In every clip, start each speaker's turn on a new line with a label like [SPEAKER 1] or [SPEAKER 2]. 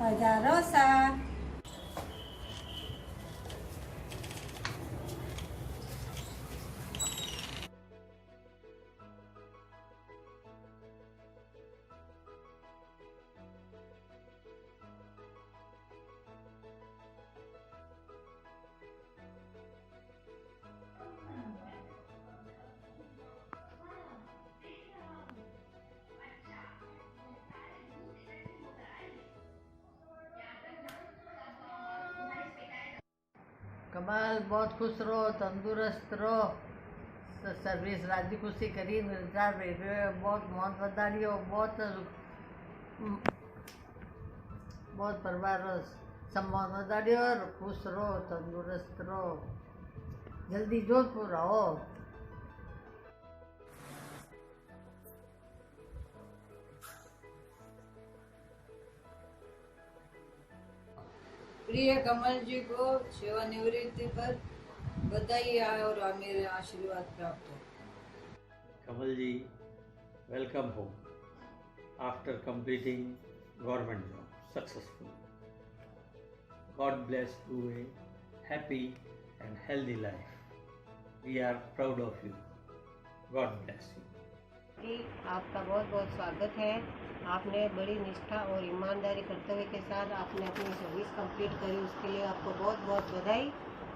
[SPEAKER 1] Raja Rosa.
[SPEAKER 2] કમાલ बहुत खुश रहो, तंदुरुस्त रहो, तो सर्विस राजी खुशी करी रिटायर बहुत बहुत बधाइयों, बहुत परिवार सम्मान बधाइयों और खुश रहो, तंदुरुस्त रहो, जल्दी जोधपुर आओ।
[SPEAKER 3] प्रिय कमल जी को सेवानिवृत्ति पर बधाई और मेरे आशीर्वाद प्राप्त हो।
[SPEAKER 4] Kamal ji, welcome home after completing government job successfully. God bless you a happy and healthy life. We are proud of you. God bless you.
[SPEAKER 5] जी आपका बहुत बहुत स्वागत है। आपने बड़ी निष्ठा और ईमानदारी कर्तव्य के साथ आपने अपनी सर्विस कंप्लीट करी, उसके लिए आपको बहुत बहुत बधाई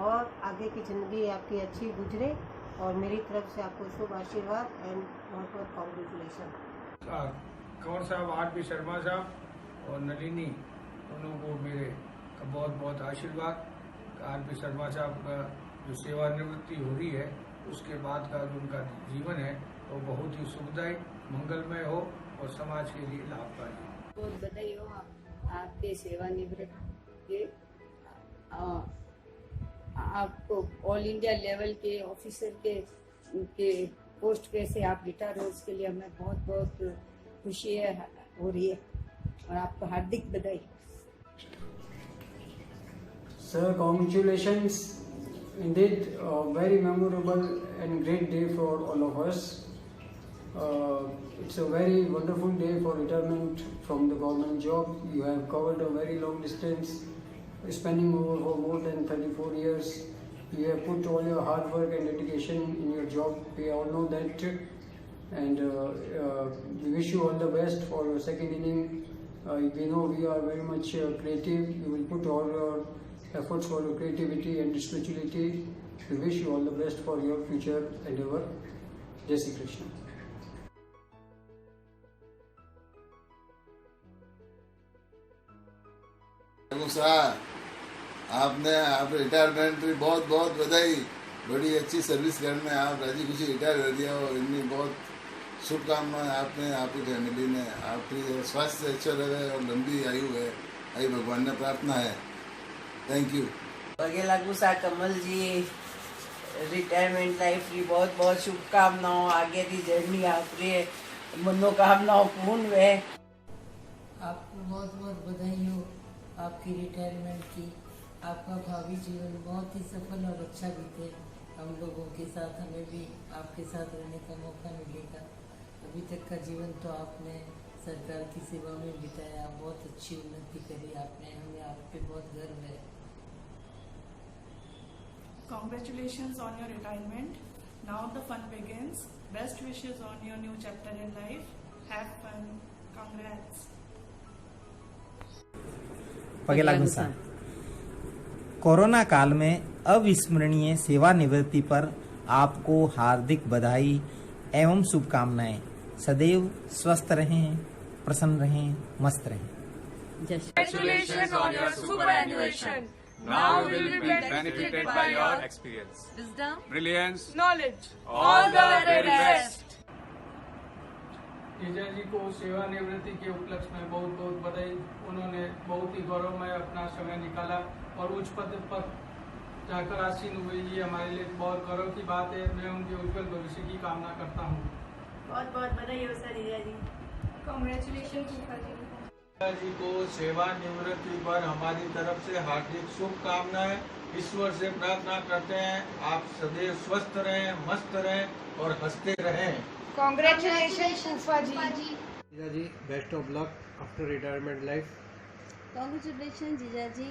[SPEAKER 5] और आगे की ज़िंदगी आपकी अच्छी गुजरे और मेरी तरफ से आपको शुभ आशीर्वाद एंड बहुत बहुत कॉन्ग्रेचुलेशन।
[SPEAKER 6] कंवर साहब, आर.पी. शर्मा साहब और नलिनी दोनों को मेरे बहुत बहुत आशीर्वाद। आर.पी. शर्मा साहब का जो सेवानिवृत्ति हो रही है उसके बाद का जो उनका जीवन है वो बहुत ही सुखदायी मंगलमय हो और समाज के लिए लाभकारी।
[SPEAKER 3] बहुत बधाई हो आपके सेवानिवृत्ति। आपको ऑल इंडिया लेवल के ऑफिसर के पोस्ट पे से आप रिटायर हो, उसके लिए हमें बहुत बहुत खुशी हो रही है और आपको हार्दिक बधाई।
[SPEAKER 7] Sir, congratulations. Indeed, a very memorable and great day for all of us. It's a very wonderful day for retirement from the government job. You have covered a very long distance, spending over for more than 34 years. You have put all your hard work and dedication in your job. We all know that, and we wish you all the best for your second inning. We know we are very much creative. You will put all your efforts for your creativity and spirituality. We wish you all the best for your future endeavor. Jai Shri Krishna.
[SPEAKER 8] साहब, आपने आप retirement की बहुत बहुत बधाई। बड़ी अच्छी service करने आप राजी खुशी रिटायर कर दिया और इनकी बहुत शुभकामनाएं आपने, आपकी फैमिली ने। आपकी स्वास्थ्य अच्छा रहे और लंबी आयु है, आई भगवान ने प्रार्थना है। Thank you.
[SPEAKER 9] पगे लागू सा कमल जी, रिटायरमेंट लाइफ की बहुत बहुत शुभकामनाओं। आगे की जर्नी आपकी मनोकामनाओं पूर्ण हुए।
[SPEAKER 2] आपको बहुत बहुत बधाई हो आपकी रिटायरमेंट की। आपका भावी जीवन बहुत ही सफल और अच्छा बीते। हम लोगों के साथ हमें भी आपके साथ रहने का मौका मिलेगा। अभी तक का जीवन तो आपने सरकार की सेवा में बिताया, बहुत अच्छी उन्नति करी आपने, हमें आप पे बहुत गर्व है।
[SPEAKER 10] Congratulations on your retirement. Now the fun begins. Best wishes on your new chapter in life. Have fun. Congrats.
[SPEAKER 11] Corona काल में अविस्मरणीय सेवानिवृत्ति पर आपको हार्दिक बधाई एवं शुभकामनाएं। सदैव स्वस्थ रहें, प्रसन्न रहें, मस्त रहें।
[SPEAKER 10] Congratulations on your superannuation. Now you will be benefited by your
[SPEAKER 12] experience,
[SPEAKER 10] wisdom,
[SPEAKER 12] brilliance,
[SPEAKER 10] knowledge. All the very best.
[SPEAKER 6] Teacher ji को सेवानिवृत्ति के उपलक्ष्य में बहुत बहुत बधाई। उन्होंने बहुत ही गौरवमय अपना समय निकाला और उच्च पद पर जाकर आसीन हुए। ये हमारे लिए बहुत गौरव की बात है। मैं उनके उज्जवल भविष्य की कामना करता हूँ।
[SPEAKER 13] बहुत बहुत बधाई हो सर रिया जी।
[SPEAKER 10] Congratulations फूफा जी।
[SPEAKER 14] जी को सेवानिवृत्ति पर हमारी तरफ से हार्दिक शुभकामनाएं। ईश्वर से प्रार्थना करते हैं आप सदैव स्वस्थ रहें, मस्त रहें और हंसते रहें।
[SPEAKER 10] Congratulations फूफा जी।
[SPEAKER 15] जी, best of luck after retirement life.
[SPEAKER 1] Congratulation जीजा जी,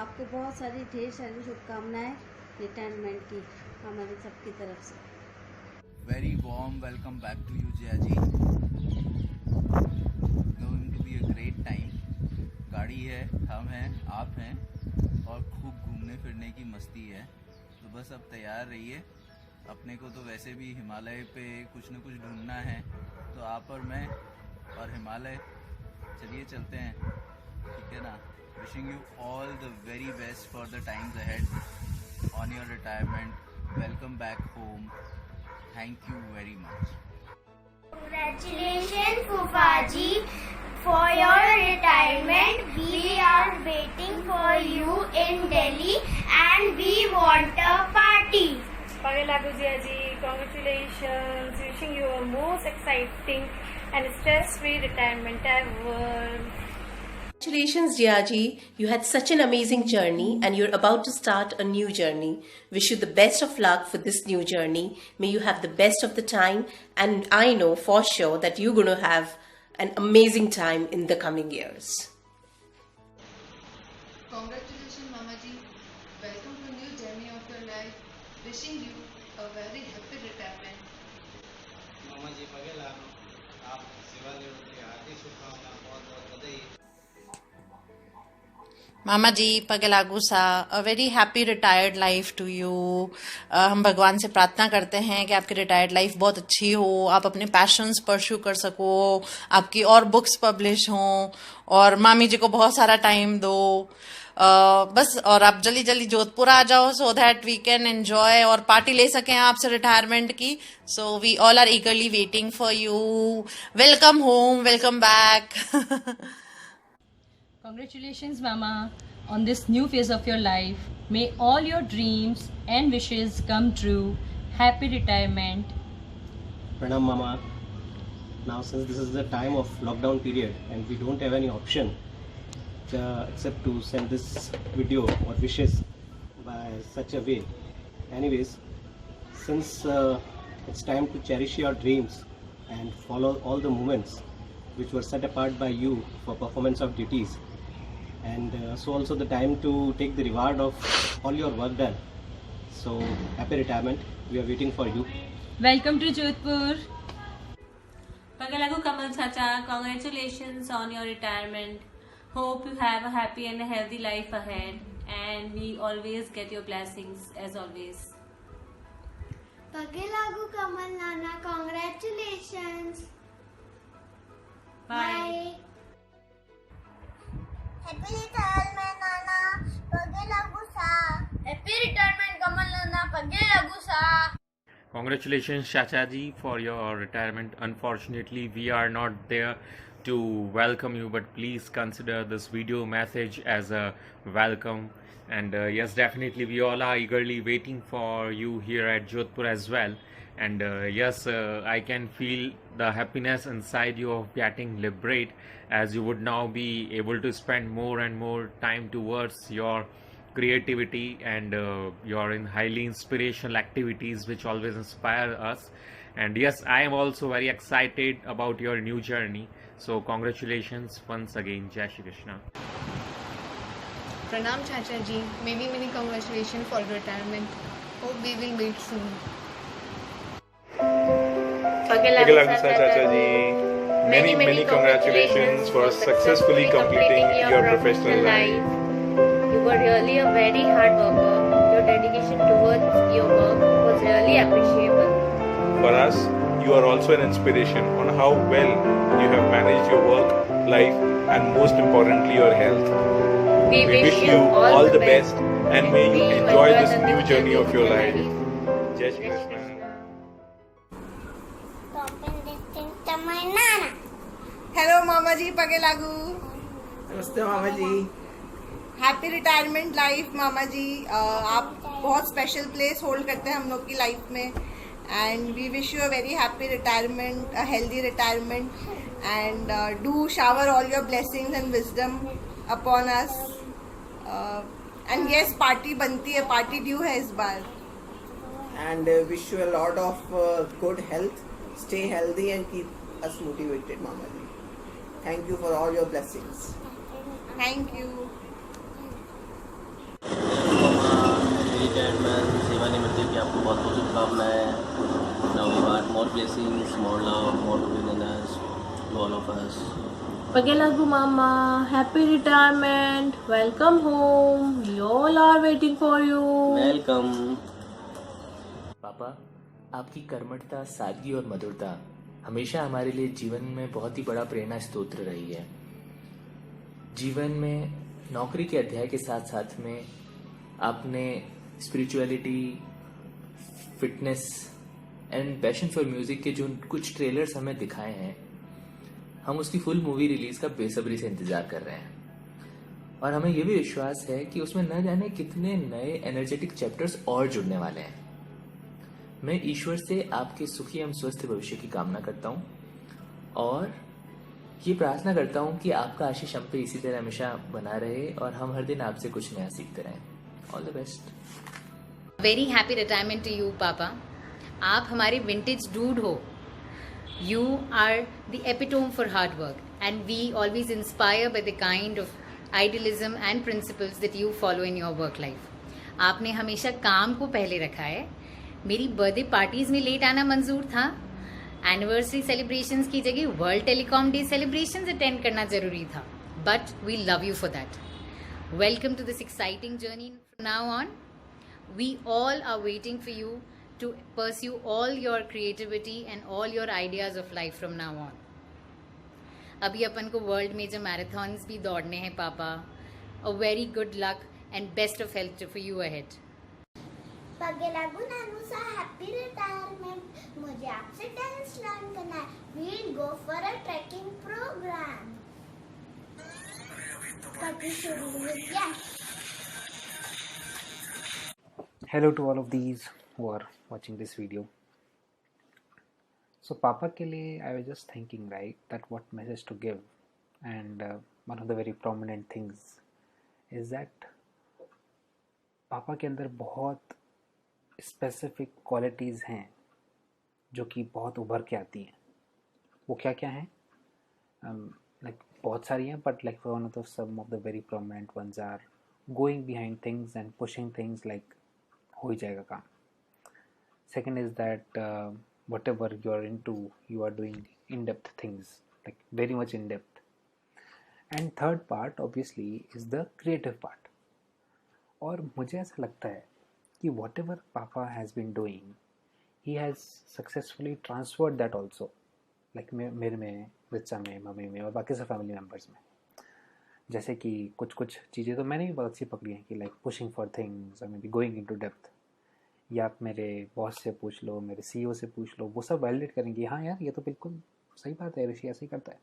[SPEAKER 1] आपको बहुत सारी ढेर सारी शुभकामनाएं रिटायरमेंट की हमारे सबकी तरफ से।
[SPEAKER 12] Very warm welcome back to you Jaya ji. Going to be a great time. गाड़ी है, हम हैं, आप हैं और खूब घूमने फिरने की मस्ती है, तो बस अब तैयार रहिए। अपने को तो वैसे भी हिमालय पे कुछ न कुछ ढूंढना है, तो आप और मैं और हिमालय चलिए चलते हैं, ठीक है ना। Wishing you all the very best for the times ahead on your retirement. Welcome back home. Thank you very much.
[SPEAKER 15] Congratulations, Fufaji, for your retirement. We are waiting for you in Delhi and we want a party.
[SPEAKER 13] Pagelagu Jiaji, congratulations. Wishing you a most exciting and stress-free retirement ever.
[SPEAKER 16] Congratulations, Jiaji. You had such an amazing journey and you're about to start a new journey. Wish you the best of luck for this new journey. May you have the best of the time, and I know for sure that you're going to have an amazing time in the coming years.
[SPEAKER 17] Congratulations, Mama ji. Welcome to new journey of your life. Wishing you a very happy retirement.
[SPEAKER 18] Mama ji, पगे लागो। आप सेवानिवृत्ति की हार्दिक शुभकामना, बहुत बहुत बधाई।
[SPEAKER 19] मामा जी पगलागू सा, a very happy retired life to you. हम भगवान से प्रार्थना करते हैं कि आपकी रिटायर्ड लाइफ बहुत अच्छी हो, आप अपने पैशंस परस्यू कर सको, आपकी और बुक्स पब्लिश हों और मामी जी को बहुत सारा टाइम दो। बस और आप जल्दी जल्दी जोधपुर आ जाओ so that we can enjoy और पार्टी ले सकें आपसे रिटायरमेंट की। So we all are eagerly waiting for you. Welcome home, welcome back.
[SPEAKER 20] Congratulations, Mama, on this new phase of your life. May all your dreams and wishes come true. Happy retirement.
[SPEAKER 21] Pranam, Mama. Now, since this is the time of lockdown period and we don't have any option except to send this video or wishes by such a way. Anyways, since it's time to cherish your dreams and follow all the moments which were set apart by you for performance of duties, and so also the time to take the reward of all your work done. So happy retirement, we are waiting for you.
[SPEAKER 20] Welcome to Jodhpur.
[SPEAKER 22] Pagalagu Kamal Chacha, congratulations on your retirement. Hope you have a happy and a healthy life ahead, and we always get your blessings as always.
[SPEAKER 15] Pagelagu Kamal Nana, congratulations.
[SPEAKER 22] Bye.
[SPEAKER 15] Happy retirement, Nana. Pagelagu sa. Happy retirement, Kamal Nana. Pagelagu sa.
[SPEAKER 23] Congratulations, Chacha ji, for your retirement. Unfortunately, we are not there to welcome you, but please consider this video message as a welcome. And yes, definitely, we all are eagerly waiting for you here at Jodhpur as well. And yes, I can feel the happiness inside you of getting liberate, as you would now be able to spend more and more time towards your creativity and your highly inspirational activities which always inspire us. And yes, I am also very excited about your new journey. So congratulations once again. Jai Shri Krishna.
[SPEAKER 17] Pranam Chacha ji, many congratulations for retirement. Hope we will meet soon.
[SPEAKER 24] Pagelagu Chacha ji, many congratulations for successfully completing your professional life.
[SPEAKER 22] You were really a very hard worker. Your dedication towards your work was really appreciable.
[SPEAKER 24] For us, you are also an inspiration on how well you have managed your work, life, and most importantly, your health.
[SPEAKER 22] We
[SPEAKER 24] wish you all the best and may you enjoy this new journey of your life. Jai Shri Krishna.
[SPEAKER 25] Hello मामा जी, पगेलागू।
[SPEAKER 9] नमस्ते मामा जी।
[SPEAKER 25] Happy retirement life मामा जी। आप बहुत स्पेशल प्लेस होल्ड करते हैं हम लोग की लाइफ में, and we wish you a very happy retirement, a healthy retirement, and do shower all your blessings and wisdom upon us. And yes, party बनती है, पार्टी ड्यू है इस बार।
[SPEAKER 9] And wish you a lot of good health. Stay healthy and keep us motivated, Mama ji. Thank you for all your blessings.
[SPEAKER 25] Thank you.
[SPEAKER 21] Retirement सेवानिवृत्ति की आपको बहुत बहुत शुभकामनाएं। Now we want more blessings, more love, more togetherness to all of us.
[SPEAKER 16] Pagelagu Mama, happy retirement. Welcome home. We all are waiting for you.
[SPEAKER 21] Welcome.
[SPEAKER 3] पापा, आपकी कर्मठता, सादगी और मधुरता हमेशा हमारे लिए जीवन में बहुत ही बड़ा प्रेरणा स्रोत रही है। जीवन में नौकरी के अध्याय के साथ साथ में आपने spirituality, fitness and passion for music के जो कुछ ट्रेलर्स हमें दिखाए हैं, हम उसकी फुल मूवी रिलीज का बेसब्री से इंतजार कर रहे हैं और हमें यह भी विश्वास है कि उसमें न जाने कितने नए एनर्जेटिक चैप्टर्स और जुड़ने वाले हैं। मैं ईश्वर से आपके सुखी एवं स्वस्थ भविष्य की कामना करता हूँ और ये प्रार्थना करता हूँ कि आपका आशीष हम पे इसी तरह हमेशा बना रहे और हम हर दिन आपसे कुछ नया सीखते रहें। All the best.
[SPEAKER 4] Very happy retirement to you पापा। आप हमारे विंटेज डूड हो। You are the epitome for hard work and we always inspire by the kind of idealism and principles that you follow in your work life. आपने हमेशा काम को पहले रखा है। मेरी बर्थडे पार्टीज में लेट आना मंजूर था। एनिवर्सरी सेलिब्रेशंस की जगह world telecom day celebrations attend करना जरूरी था। But we love you for that. Welcome to this exciting journey from now on. We all are waiting for you to pursue all your creativity and all your ideas of life from now on. अभी अपन को world में जो marathons भी दौड़ने हैं पापा। A very good luck and best of health for you ahead.
[SPEAKER 15] Pagelagu Nanusa, happy retirement. मुझे आपसे टेनिस लर्न करना है. We'll go for a trekking program. Kati shuru with yes.
[SPEAKER 11] Hello to all of these who are watching this video. So पापा के लिए I was just thinking, right, that what message to give, and one of the very prominent things is that पापा के अंदर बहुत specific qualities हैं जो कि बहुत उभर के आती हैं। वो क्या क्या हैं? Like बहुत सारी हैं, but like one of the some of the very prominent ones are going behind things and pushing things, like हो ही जाएगा काम। Second is that whatever you are into, you are doing in-depth things, like very much in-depth. And third part obviously is the creative part. और मुझे ऐसा लगता है कि whatever Papa has been doing, he has successfully transferred that also. Like मेरे में, रिचा में, mummy में और बाकी सब फैमिली मेम्बर्स में। जैसे कि कुछ चीज़ें तो मैंने भी बहुत अच्छी पकड़ी हैं कि like pushing for things or maybe going into depth. या आप मेरे बॉस से पूछ लो, मेरे CEO से पूछ लो, वो सब वैलिडेट करेंगे, हाँ यार ये तो बिल्कुल सही बात है, ऋषि ऐसे ही करता है।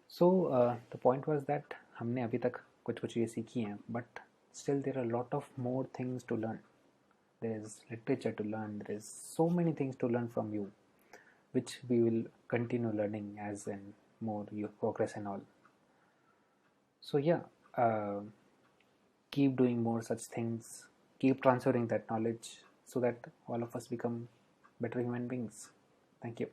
[SPEAKER 11] So the point was that हमने अभी तक कुछ चीज़ें सीखी हैं, but still there are lot of more things to learn. There is literature to learn, there is so many things to learn from you, which we will continue learning as and more you progress and all. So yeah, keep doing more such things, keep transferring that knowledge so that all of us become better human beings. Thank you.